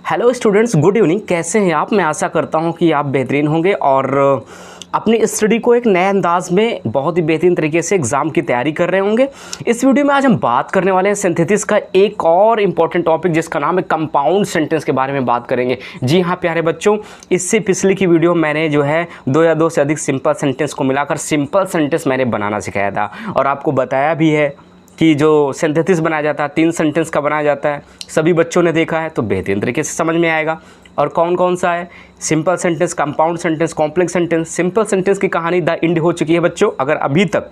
Hello students, good evening. कैसे हैं आप? मैं आशा करता हूं कि आप बेहतरीन होंगे और अपनी स्टडी को एक नए अंदाज में बहुत ही बेहतरीन तरीके से एग्ज़ाम की तैयारी कर रहे होंगे। इस वीडियो में आज हम बात करने वाले हैं सिंथेसिस का एक और इम्पॉर्टेंट टॉपिक जिसका नाम है कंपाउंड सेंटेंस के बारे में बात करेंगे। जी हाँ प्यारे बच्चों, इससे पिछली की वीडियो मैंने जो है दो या दो से अधिक सिंपल सेंटेंस को मिलाकर सिंपल सेंटेंस मैंने बनाना सिखाया था और आपको बताया भी है कि जो सिंथेसिस बनाया जाता है 3 सेंटेंस का बनाया जाता है। सभी बच्चों ने देखा है तो बेहतरीन तरीके से समझ में आएगा। और कौन कौन सा है? Simple sentence, compound sentence, complex sentence. Simple sentence की कहानी द एंड हो चुकी है बच्चों। अगर अभी तक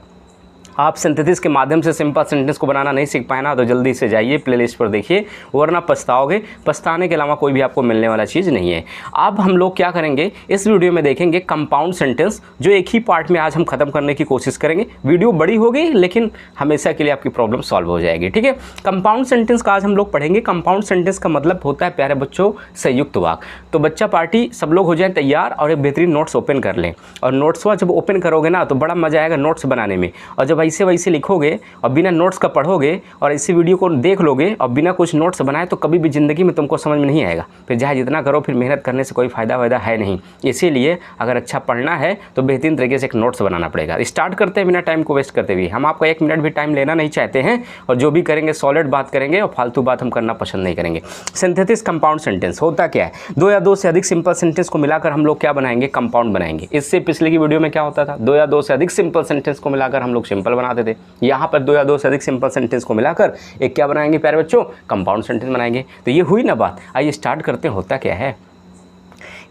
आप सिंथेसिस के माध्यम से सिंपल सेंटेंस को बनाना नहीं सीख पाए ना तो जल्दी से जाइए प्लेलिस्ट पर देखिए, वरना पछताओगे। पछताने के अलावा कोई भी आपको मिलने वाला चीज़ नहीं है। अब हम लोग क्या करेंगे, इस वीडियो में देखेंगे कंपाउंड सेंटेंस, जो एक ही पार्ट में आज हम खत्म करने की कोशिश करेंगे। वीडियो बड़ी होगी लेकिन हमेशा के लिए आपकी प्रॉब्लम सॉल्व हो जाएगी। ठीक है, कंपाउंड सेंटेंस का आज हम लोग पढ़ेंगे। कंपाउंड सेंटेंस का मतलब होता है प्यारे बच्चों संयुक्त वाक्य। तो बच्चा पार्टी सब लोग हो जाए तैयार और एक बेहतरीन नोट्स ओपन कर लें। और नोट्स जब ओपन करोगे ना तो बड़ा मजा आएगा नोट्स बनाने में। और जब ऐसे वैसे लिखोगे और बिना नोट्स का पढ़ोगे और इसी वीडियो को देख लोगे और बिना कुछ नोट्स बनाए तो कभी भी ज़िंदगी में तुमको समझ में नहीं आएगा। फिर चाहे जितना करो फिर मेहनत करने से कोई फ़ायदा है नहीं। इसीलिए अगर अच्छा पढ़ना है तो बेहतरीन तरीके से एक नोट्स बनाना पड़ेगा। स्टार्ट करते हैं बिना टाइम को वेस्ट करते हुए। हम आपका 1 मिनट भी टाइम लेना नहीं चाहते हैं और जो भी करेंगे सॉलिड बात करेंगे और फालतू बात हम करना पसंद नहीं करेंगे। सिंथेसिस कंपाउंड सेंटेंस होता क्या है? 2 या 2 से अधिक सिंपल सेंटेंस को मिलाकर हम लोग क्या बनाएंगे? कंपाउंड बनाएंगे। इससे पिछले की वीडियो में क्या होता था? 2 या 2 से अधिक सिंपल सेंटेंस को मिलाकर हम लोग सिंपल बनाते थे। यहाँ पर 2 या 2 से अधिक सिंपल सेंटेंस को मिलाकर एक क्या बनाएंगे प्यारे बच्चों? कंपाउंड सेंटेंस बनाएंगे। तो ये हुई ना बात। आइए स्टार्ट करते हैं। होता क्या है,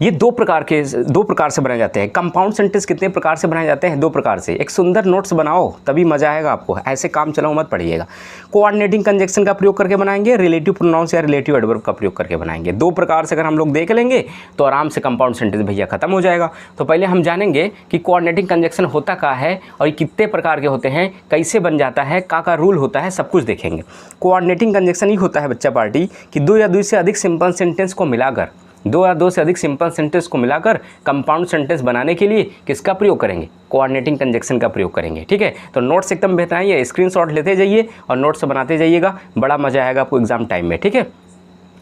ये दो प्रकार से बनाए जाते हैं। कंपाउंड सेंटेंस कितने प्रकार से बनाए जाते हैं? 2 प्रकार से। एक सुंदर नोट्स बनाओ तभी मजा आएगा आपको, ऐसे काम चलाओ मत पढ़िएगा। कोऑर्डिनेटिंग कंजक्शन का प्रयोग करके बनाएंगे, रिलेटिव प्रोनाउंस या रिलेटिव एडवर्ब का प्रयोग करके बनाएंगे। 2 प्रकार से अगर हम लोग देख लेंगे तो आराम से कंपाउंड सेंटेंस भैया खत्म हो जाएगा। तो पहले हम जानेंगे कि कोऑर्डिनेटिंग कंजक्शन होता क्या है और कितने प्रकार के होते हैं, कैसे बन जाता है, का रूल होता है, सब कुछ देखेंगे। कोऑर्डिनेटिंग कंजक्शन ही होता है बच्चा पार्टी कि 2 या 2 से अधिक सिंपल सेंटेंस को मिलाकर 2 या 2 से अधिक सिंपल सेंटेंस को मिलाकर कंपाउंड सेंटेंस बनाने के लिए किसका प्रयोग करेंगे? कोऑर्डिनेटिंग कंजक्शन का प्रयोग करेंगे। ठीक है, तो नोट्स एकदम बेहतर है, स्क्रीनशॉट लेते जाइए और नोट्स बनाते जाइएगा, बड़ा मजा आएगा आपको एग्जाम टाइम में। ठीक है,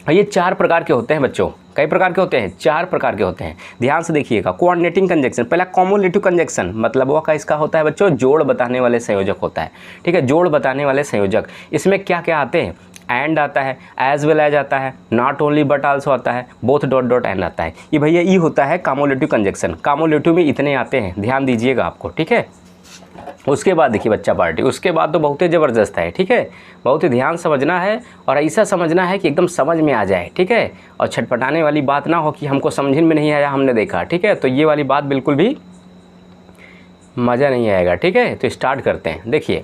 ये 4 प्रकार के होते हैं बच्चों। कई प्रकार के होते हैं? 4 प्रकार के होते हैं। ध्यान से देखिएगा। कोऑर्डिनेटिंग कंजक्शन, पहला कॉमुलेटिव कंजक्शन, मतलब वो का इसका होता है बच्चों जोड़ बताने वाले संयोजक होता है। ठीक है, जोड़ बताने वाले संयोजक। इसमें क्या क्या आते हैं? एंड आता है, एज वेल एज आता है, नॉट ओनली बट आल्सो आता है, बोथ डॉट डॉट एंड आता है। ये भैया ई होता है कॉमुलेटिव कंजक्शन। कॉमुलेटिव में इतने आते हैं, ध्यान दीजिएगा आपको। ठीक है, उसके बाद देखिए बच्चा पार्टी, उसके बाद तो बहुत ही ज़बरदस्त है। ठीक है, बहुत ही ध्यान समझना है और ऐसा समझना है कि एकदम समझ में आ जाए। ठीक है, और छटपटाने वाली बात ना हो कि हमको समझ में नहीं आया, हमने देखा। ठीक है, तो ये वाली बात बिल्कुल भी मज़ा नहीं आएगा। ठीक है, तो स्टार्ट करते हैं। देखिए,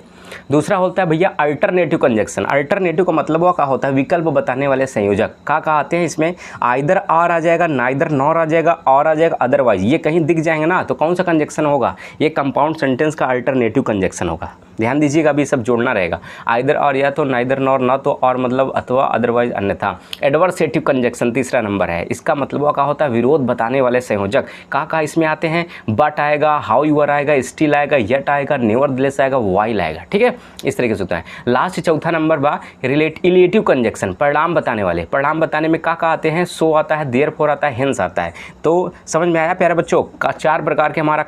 दूसरा होता है भैया अल्टरनेटिव कंजक्शन। अल्टरनेटिव का मतलब वो क्या होता है? विकल्प बताने वाले संयोजक। का आते हैं इसमें? आइदर आर आ जाएगा, नाइदर नॉर आ जाएगा, और आ जाएगा अदरवाइज। ये कहीं दिख जाएंगे ना तो कौन सा कंजक्शन होगा? ये कंपाउंड सेंटेंस का अल्टरनेटिव कंजक्शन होगा। ध्यान दीजिएगा, अभी सब जोड़ना रहेगा। आइदर और, या तो नाइदर नॉर, ना तो और मतलब अथवा, अदरवाइज अन्यथा। एडवर्सेटिव कंजक्शन तीसरा नंबर है। इसका मतलब वो क्या होता है? विरोध बताने वाले संयोजक। का इसमें आते हैं? बट आएगा, हाउ यूअर आएगा, स्टिल आएगा, यट आएगा, नेवरदलेस आएगा, वाइल आएगा। ठीक है, इस तरीके से होता है। लास्ट चौथा नंबर बा रिलेटिव कंजक्शन, परिणाम बताने वाले। परिणाम बताने में का आते हैं? सो आता है, देयरफॉर आता है, हेंस आता है। तो समझ में आया प्यारे बच्चों? का 4 प्रकार के हमारा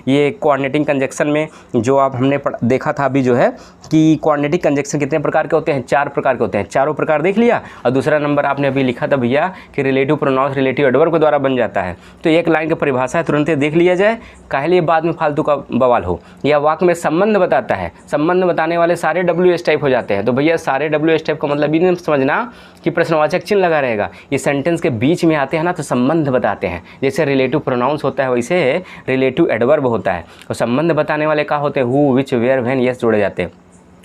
ये कोऑर्डिनेटिंग कंजक्शन में जो आप हमने देखा था अभी जो है कि कोऑर्डिनेटिंग कंजक्शन कितने प्रकार के होते हैं? 4 प्रकार के होते हैं। चारों प्रकार देख लिया। और दूसरा नंबर आपने अभी लिखा था भैया कि रिलेटिव प्रोनाउंस रिलेटिव एडवर्ब के द्वारा बन जाता है। तो एक लाइन की परिभाषा है, तुरंत देख लिया जाए, काहे लिए बाद में फालतू का बवाल हो। या वाक्य में संबंध बताता है, संबंध बताने वाले सारे WH टाइप हो जाते हैं। तो भैया सारे WH टाइप का मतलब भी नहीं समझना कि प्रश्नवाचक चिन्ह लगा रहेगा। ये सेंटेंस के बीच में आते हैं ना तो संबंध बताते हैं। जैसे रिलेटिव प्रोनाउंस होता है वैसे रिलेटिव एडवर्ब होता है। और संबंध बताने वाले का होते हैं? Who, which, where, when, yes जोड़े जाते हैं।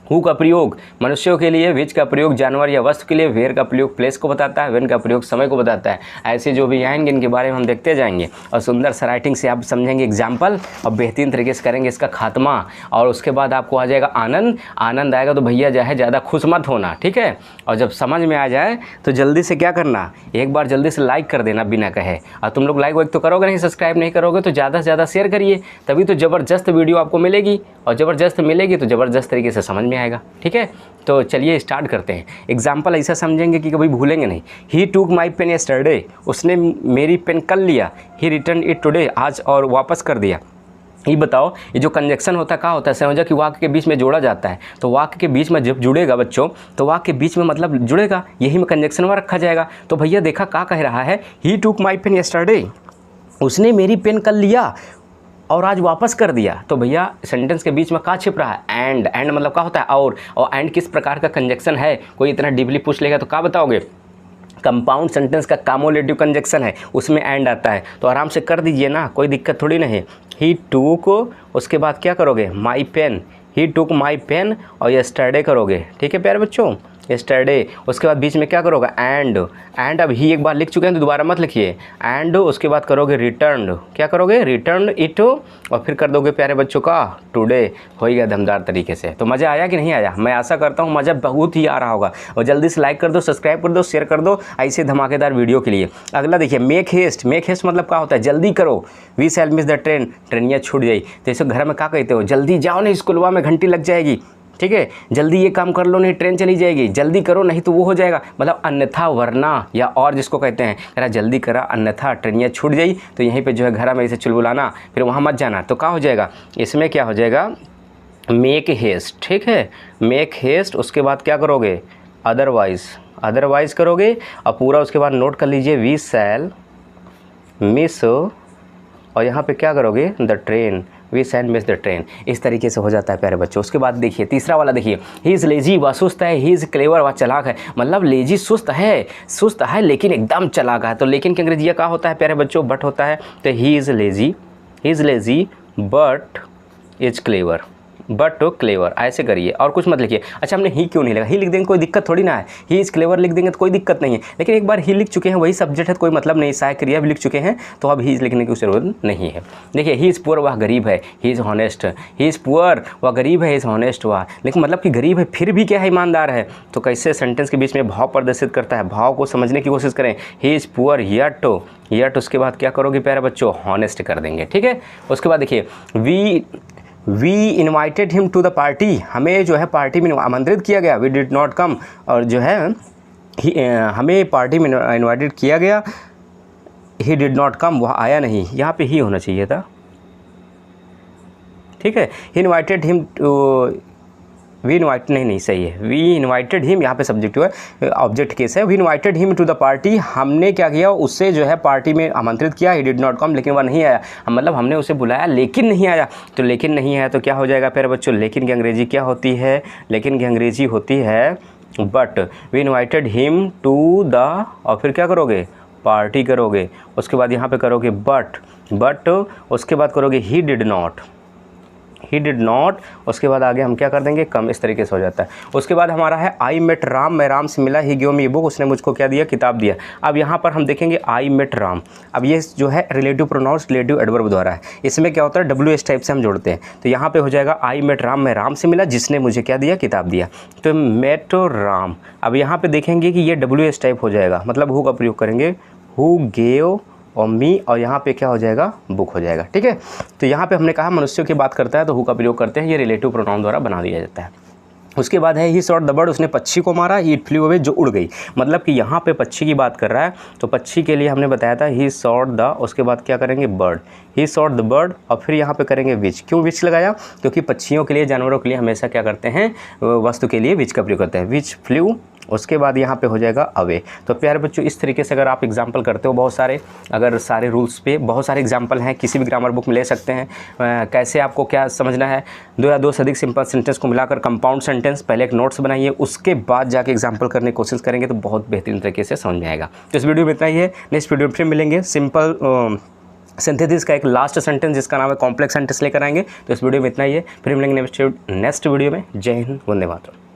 हु का प्रयोग मनुष्यों के लिए, विच का प्रयोग जानवर या वस्तु के लिए, वेयर का प्रयोग प्लेस को बताता है, वेन का प्रयोग समय को बताता है। ऐसे जो भी आएंगे इनके बारे में हम देखते जाएंगे और सुंदर सा राइटिंग से आप समझेंगे एग्जाम्पल और बेहतरीन तरीके से करेंगे इसका खात्मा। और उसके बाद आपको आ जाएगा आनंद। आनंद आएगा तो भैया जो है ज़्यादा खुश मत होना। ठीक है, और जब समझ में आ जाए तो जल्दी से क्या करना, एक बार जल्दी से लाइक कर देना बिना कहे। और तुम लोग लाइक वाइक तो करोगे नहीं, सब्सक्राइब नहीं करोगे तो ज़्यादा से ज़्यादा शेयर करिए, तभी तो ज़बरदस्त वीडियो आपको मिलेगी। और ज़बरदस्त मिलेगी तो ज़बरदस्त तरीके से समझ में आएगा। ठीक है, तो चलिए स्टार्ट करते हैं। एग्जाम्पल ऐसा समझेंगे कि कभी भूलेंगे नहीं। ही टूक माई पेन यस्टरडे, उसने मेरी पेन कल लिया। ही रिटर्न इट टुडे, आज और वापस कर दिया। ये बताओ, ये जो कंजक्शन होता है क्या होता है? समझो कि वाक्य के बीच में जोड़ा जाता है, तो वाक्य के बीच में जब जुड़ेगा बच्चों, तो वाक्य के बीच में मतलब जुड़ेगा, यही में कंजक्शन में रखा जाएगा। तो भैया देखा क्या कह रहा है, ही टूक माई पेन यस्टरडे, उसने मेरी पेन कल लिया और आज वापस कर दिया। तो भैया सेंटेंस के बीच में क्या छिप रहा है? एंड। एंड मतलब क्या होता है? और एंड किस प्रकार का कंजक्शन है? कोई इतना डीपली पूछ लेगा तो क्या बताओगे? कंपाउंड सेंटेंस का कामोलेटिव कंजक्शन है, उसमें एंड आता है। तो आराम से कर दीजिए ना, कोई दिक्कत थोड़ी नहीं। ही टूक, उसके बाद क्या करोगे? माई पेन, ही टूक माई पेन और यस्टरडे करोगे। ठीक है प्यारे बच्चों, यस्टरडे। उसके बाद बीच में क्या करोगे? एंड। एंड अब ही एक बार लिख चुके हैं तो दोबारा मत लिखिए। एंड उसके बाद करोगे रिटर्न, क्या करोगे? रिटर्न इट, और फिर कर दोगे प्यारे बच्चों का टुडे। हो गया दमदार तरीके से। तो मज़ा आया कि नहीं आया? मैं आशा करता हूँ मज़ा बहुत ही आ रहा होगा। और जल्दी से लाइक कर दो, सब्सक्राइब कर दो, शेयर कर दो ऐसे धमाकेदार वीडियो के लिए। अगला देखिए, मेक हेस्ट। मेक हेस्ट मतलब क्या होता है? जल्दी करो। We shall miss the train, ट्रेनिया छूट जाई। तो इसे घर में क्या कहते हो? जल्दी जाओ नहीं, स्कूलवा में घंटी लग जाएगी। ठीक है, जल्दी ये काम कर लो नहीं ट्रेन चली जाएगी, जल्दी करो नहीं तो वो हो जाएगा। मतलब अन्यथा वरना, या और जिसको कहते हैं, कह रहा जल्दी करा अन्यथा ट्रेनिया छूट जाई। तो यहीं पे जो है घर में इसे चुलबुलाना, फिर वहाँ मत जाना। तो क्या हो जाएगा? इसमें क्या हो जाएगा? Make haste. ठीक है, मेक हेस्ट। उसके बाद क्या करोगे? अदरवाइज। अदरवाइज करोगे और पूरा उसके बाद नोट कर लीजिए, वी शैल मिस, और यहाँ पे क्या करोगे? The train, we shall miss the train. इस तरीके से हो जाता है प्यारे बच्चों। उसके बाद देखिए तीसरा वाला, देखिए ही इज़ लेजी, वह सुस्त है। ही इज़ क्लेवर, वह चालाक है। मतलब लेजी सुस्त है लेकिन एकदम चालाक है। तो लेकिन के अंग्रेजी क्या होता है प्यारे बच्चों? बट होता है। तो he is lazy but is clever, but clever ऐसे करिए और कुछ मत लिखिए। अच्छा, हमने ही क्यों नहीं लिखा? ही लिख देंगे कोई दिक्कत थोड़ी ना है, ही इज़ क्लेवर लिख देंगे तो कोई दिक्कत नहीं है। लेकिन एक बार ही लिख चुके हैं, वही सब्जेक्ट है तो कोई मतलब नहीं, सहायक क्रिया भी लिख चुके हैं तो अब ही लिखने की जरूरत नहीं है। देखिए, ही इज़ पुअर, वह गरीब है। He is honest, he is poor, वह गरीब है। ही इज़ हॉनेस्ट, वह, लेकिन मतलब कि गरीब है फिर भी क्या है? ईमानदार है। तो कैसे सेंटेंस के बीच में भाव प्रदर्शित करता है? भाव को समझने की कोशिश करें। ही इज़ पुअर यट उसके बाद क्या करोगे प्यारे बच्चों? हॉनेस्ट कर देंगे। ठीक है, उसके बाद देखिए, we invited him to the party, हमें जो है पार्टी में आमंत्रित किया गया। वी डिड नॉट कम, और जो है हमें पार्टी में इन्वाइटेड किया गया। ही डिड नॉट कम, वह आया नहीं। यहाँ पे ही होना चाहिए था। ठीक है, he invited him to, we invite नहीं सही है, वी इन्वाइटेड हिम, यहाँ पे सब्जेक्टिव है, ऑब्जेक्ट केस है। We invited him to the party, हमने क्या किया? उससे जो है पार्टी में आमंत्रित किया। ही डिड नॉट कम, लेकिन वह नहीं आया। मतलब हमने उसे बुलाया लेकिन नहीं आया। तो लेकिन नहीं आया तो क्या हो जाएगा प्यारे बच्चों? लेकिन की अंग्रेजी क्या होती है? लेकिन की अंग्रेजी होती है but. We invited him to the, और फिर क्या करोगे? पार्टी करोगे। उसके बाद यहाँ पे करोगे बट उसके बाद करोगे ही डिड नॉट, उसके बाद आगे हम क्या कर देंगे? कम। इस तरीके से हो जाता है। उसके बाद हमारा है आई मेट राम, मैं राम से मिला। ही गिव मी बुक, उसने मुझको क्या दिया? किताब दिया। अब यहाँ पर हम देखेंगे आई मेट राम। अब ये जो है रिलेटिव प्रोनाउंस रिलेटिव एडवर्ब द्वारा है। इसमें क्या होता है? WH टाइप से हम जोड़ते हैं। तो यहाँ पे हो जाएगा आई मेट राम, मैं राम से मिला जिसने मुझे क्या दिया? किताब दिया। तो मेट राम। अब यहाँ पे देखेंगे कि ये WH टाइप हो जाएगा, मतलब हु का प्रयोग करेंगे, हु गेव और मी, और यहाँ पे क्या हो जाएगा? बुक हो जाएगा। ठीक है, तो यहाँ पे हमने कहा मनुष्यों की बात करता है तो हु का प्रयोग करते हैं, ये रिलेटिव प्रोनाउन द्वारा बना दिया जाता है। उसके बाद है ही शॉट द बर्ड, उसने पक्षी को मारा। ही फ्लू अवे, जो उड़ गई। मतलब कि यहाँ पे पक्षी की बात कर रहा है, तो पक्षी के लिए हमने बताया था ही शॉट द, उसके बाद क्या करेंगे? Bird, he shot the bird, और फिर यहाँ पे करेंगे विच। क्यों विच लगाया? क्योंकि पक्षियों के लिए, जानवरों के लिए हमेशा क्या करते हैं? वस्तु के लिए विच का प्रयोग करते हैं। विच फ्लू, उसके बाद यहाँ पे हो जाएगा अवे। तो प्यारे बच्चों, इस तरीके से अगर आप एग्जाम्पल करते हो, बहुत सारे, अगर सारे रूल्स पे बहुत सारे एग्जाम्पल हैं, किसी भी ग्रामर बुक में ले सकते हैं। कैसे आपको क्या समझना है? 2 या 2 से अधिक सिंपल सेंटेंस को मिलाकर कंपाउंड सेंटेंस, पहले एक नोट्स बनाइए, उसके बाद जाके एग्जाम्पल करने की कोशिश करेंगे तो बहुत बेहतरीन तरीके से समझ में आएगा। तो इस वीडियो में इतना ही है। नेक्स्ट वीडियो में फिर मिलेंगे। सिंपल सिंथेसिस का एक लास्ट सेंटेंस जिसका नाम है कॉम्प्लेक्स सेंटेंस लेकर आएंगे। तो इस वीडियो में इतना ही है, फिर मिलेंगे नेक्स्ट वीडियो में। जय हिंद, वंदे मातरम।